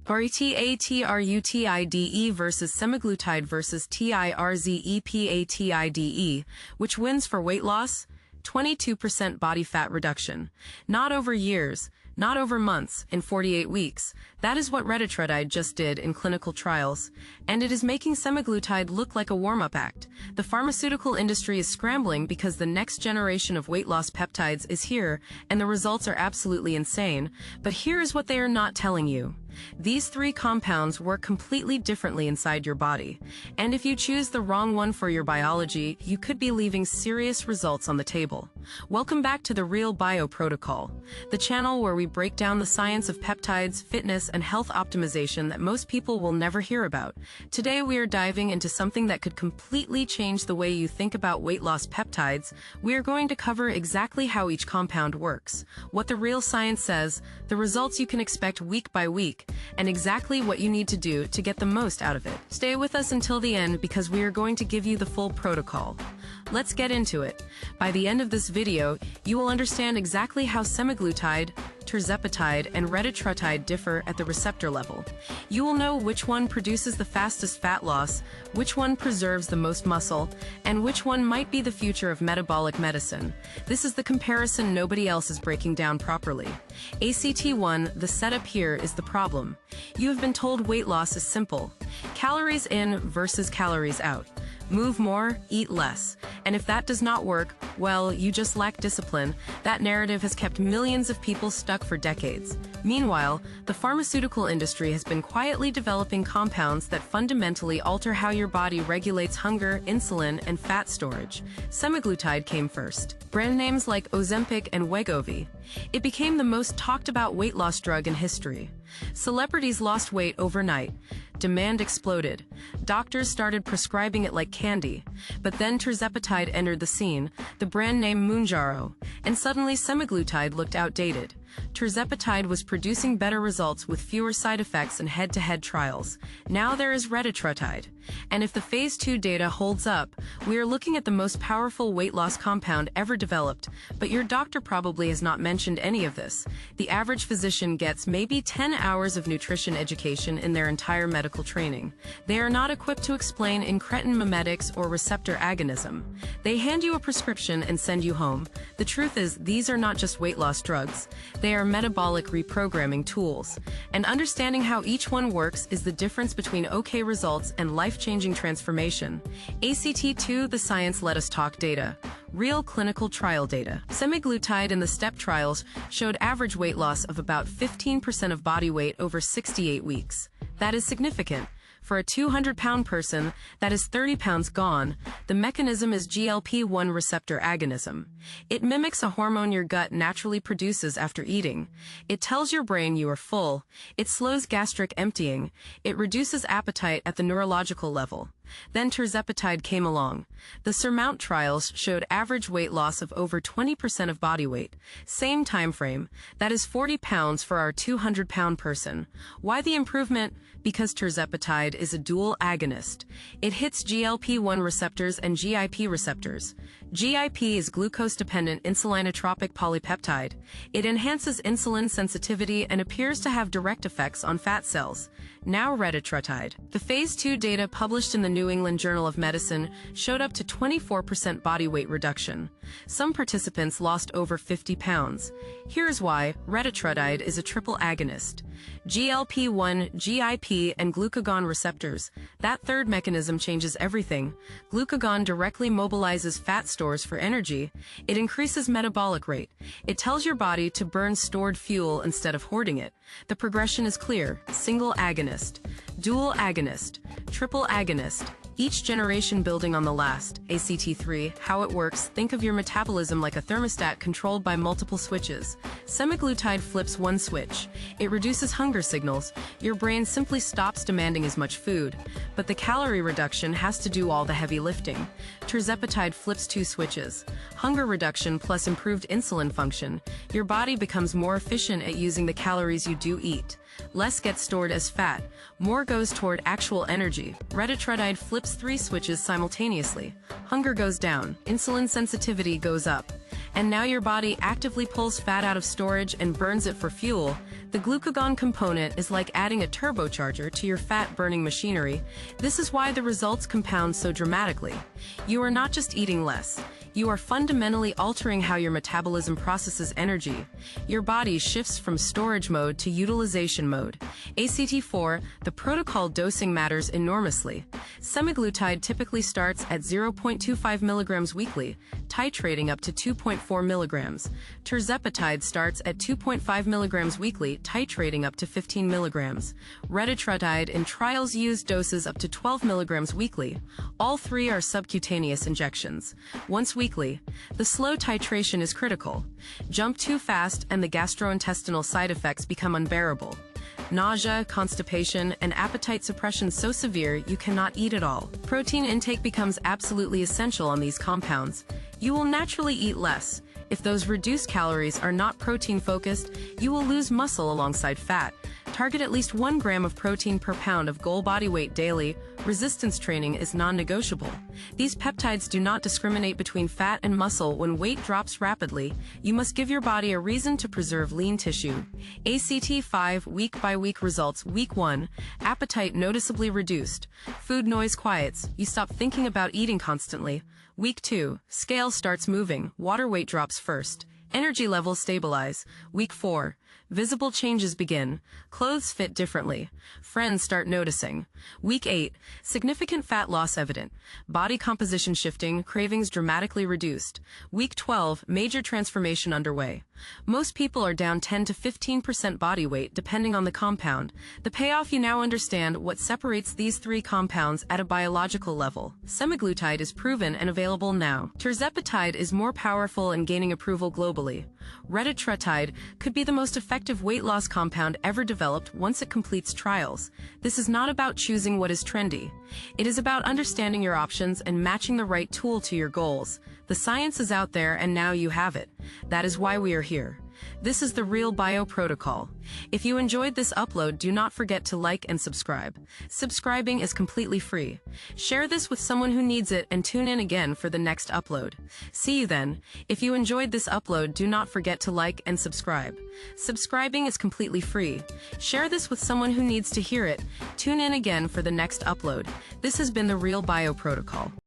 Retatrutide versus semaglutide versus Tirzepatide, which wins for weight loss? 22% body fat reduction. Not over years, not over months, in 48 weeks. That is what Retatrutide just did in clinical trials. And it is making semaglutide look like a warm-up act. The pharmaceutical industry is scrambling because the next generation of weight loss peptides is here, and the results are absolutely insane. But here is what they are not telling you. These three compounds work completely differently inside your body, and if you choose the wrong one for your biology, you could be leaving serious results on the table. Welcome back to the Real Bio Protocol, the channel where we break down the science of peptides, fitness, and health optimization that most people will never hear about. Today we are diving into something that could completely change the way you think about weight loss peptides. We are going to cover exactly how each compound works, what the real science says, the results you can expect week by week, and exactly what you need to do to get the most out of it. Stay with us until the end because we are going to give you the full protocol. Let's get into it. By the end of this video, you will understand exactly how semaglutide, Tirzepatide, and Retatrutide differ at the receptor level. You will know which one produces the fastest fat loss, which one preserves the most muscle, and which one might be the future of metabolic medicine. This is the comparison nobody else is breaking down properly. ACT1, the setup here is the problem. You have been told weight loss is simple. Calories in versus calories out. Move more, eat less. And if that does not work, well, you just lack discipline. That narrative has kept millions of people stuck for decades. Meanwhile, the pharmaceutical industry has been quietly developing compounds that fundamentally alter how your body regulates hunger, insulin, and fat storage. Semaglutide came first. Brand names like Ozempic and Wegovy. It became the most talked about weight loss drug in history. Celebrities lost weight overnight. Demand exploded. Doctors started prescribing it like candy. But then Tirzepatide entered the scene, the brand name Mounjaro, and suddenly semaglutide looked outdated. Tirzepatide was producing better results with fewer side effects in head-to-head trials. Now there is Retatrutide. And if the phase 2 data holds up, we are looking at the most powerful weight loss compound ever developed, but your doctor probably has not mentioned any of this. The average physician gets maybe 10 hours of nutrition education in their entire medical training. They are not equipped to explain incretin mimetics or receptor agonism. They hand you a prescription and send you home. The truth is, these are not just weight loss drugs. They are metabolic reprogramming tools. And understanding how each one works is the difference between okay results and life-changing transformation. ACT2, the science let us talk data. Real clinical trial data. Semaglutide in the STEP trials showed average weight loss of about 15% of body weight over 68 weeks. That is significant. For a 200-pound person, that is 30 pounds gone. The mechanism is GLP-1 receptor agonism. It mimics a hormone your gut naturally produces after eating. It tells your brain you are full. It slows gastric emptying. It reduces appetite at the neurological level. Then Tirzepatide came along. The SURMOUNT trials showed average weight loss of over 20% of body weight. Same time frame. That is 40 pounds for our 200-pound person. Why the improvement? Because Tirzepatide is a dual agonist. It hits GLP-1 receptors and GIP receptors. GIP is glucose-dependent insulinotropic polypeptide. It enhances insulin sensitivity and appears to have direct effects on fat cells. Now Retatrutide. The phase 2 data published in the New England Journal of Medicine showed up to 24% body weight reduction. Some participants lost over 50 pounds. Here's why. Retatrutide is a triple agonist. GLP-1, GIP, and glucagon receptors. That third mechanism changes everything. Glucagon directly mobilizes fat stores for energy. It increases metabolic rate. It tells your body to burn stored fuel instead of hoarding it. The progression is clear. Single agonist, dual agonist, triple agonist. Each generation building on the last. ACT3, how it works, think of your metabolism like a thermostat controlled by multiple switches. Semaglutide flips one switch. It reduces hunger signals. Your brain simply stops demanding as much food. But the calorie reduction has to do all the heavy lifting. Tirzepatide flips two switches. Hunger reduction plus improved insulin function. Your body becomes more efficient at using the calories you do eat. Less gets stored as fat. More goes toward actual energy. Retatrutide flips three switches simultaneously. Hunger goes down. Insulin sensitivity goes up. and now your body actively pulls fat out of storage and burns it for fuel. The glucagon component is like adding a turbocharger to your fat-burning machinery. This is why the results compound so dramatically. You are not just eating less. You are fundamentally altering how your metabolism processes energy. Your body shifts from storage mode to utilization mode. ACT4, the protocol dosing matters enormously. Semaglutide typically starts at 0.25 milligrams weekly, titrating up to 2.4 milligrams. Tirzepatide starts at 2.5 milligrams weekly, titrating up to 15 milligrams. Retatrutide in trials use doses up to 12 milligrams weekly. All three are subcutaneous injections. Once weekly, the slow titration is critical. Jump too fast and the gastrointestinal side effects become unbearable. Nausea, constipation, and appetite suppression so severe you cannot eat at all. Protein intake becomes absolutely essential on these compounds. You will naturally eat less. If those reduced calories are not protein-focused, you will lose muscle alongside fat. Target at least 1 gram of protein per pound of goal body weight daily. Resistance training is non-negotiable. These peptides do not discriminate between fat and muscle when weight drops rapidly. You must give your body a reason to preserve lean tissue. ACT5 week-by-week results. Week 1, appetite noticeably reduced. Food noise quiets. You stop thinking about eating constantly. Week 2, scale starts moving. Water weight drops first. Energy levels stabilize. Week 4, visible changes begin. Clothes fit differently. Friends start noticing. Week 8, significant fat loss evident. Body composition shifting, cravings dramatically reduced. Week 12, major transformation underway. Most people are down 10 to 15% body weight depending on the compound. The payoff: you now understand what separates these three compounds at a biological level. Semaglutide is proven and available now. Tirzepatide is more powerful and gaining approval globally. Retatrutide could be the most effective weight loss compound ever developed once it completes trials. This is not about choosing what is trendy. It is about understanding your options and matching the right tool to your goals. The science is out there and now you have it. That is why we are here. This is the Real Bio Protocol. If you enjoyed this upload, do not forget to like and subscribe. Subscribing is completely free. Share this with someone who needs it and tune in again for the next upload. See you then. If you enjoyed this upload, do not forget to like and subscribe. Subscribing is completely free. Share this with someone who needs to hear it. Tune in again for the next upload. This has been the Real Bio Protocol.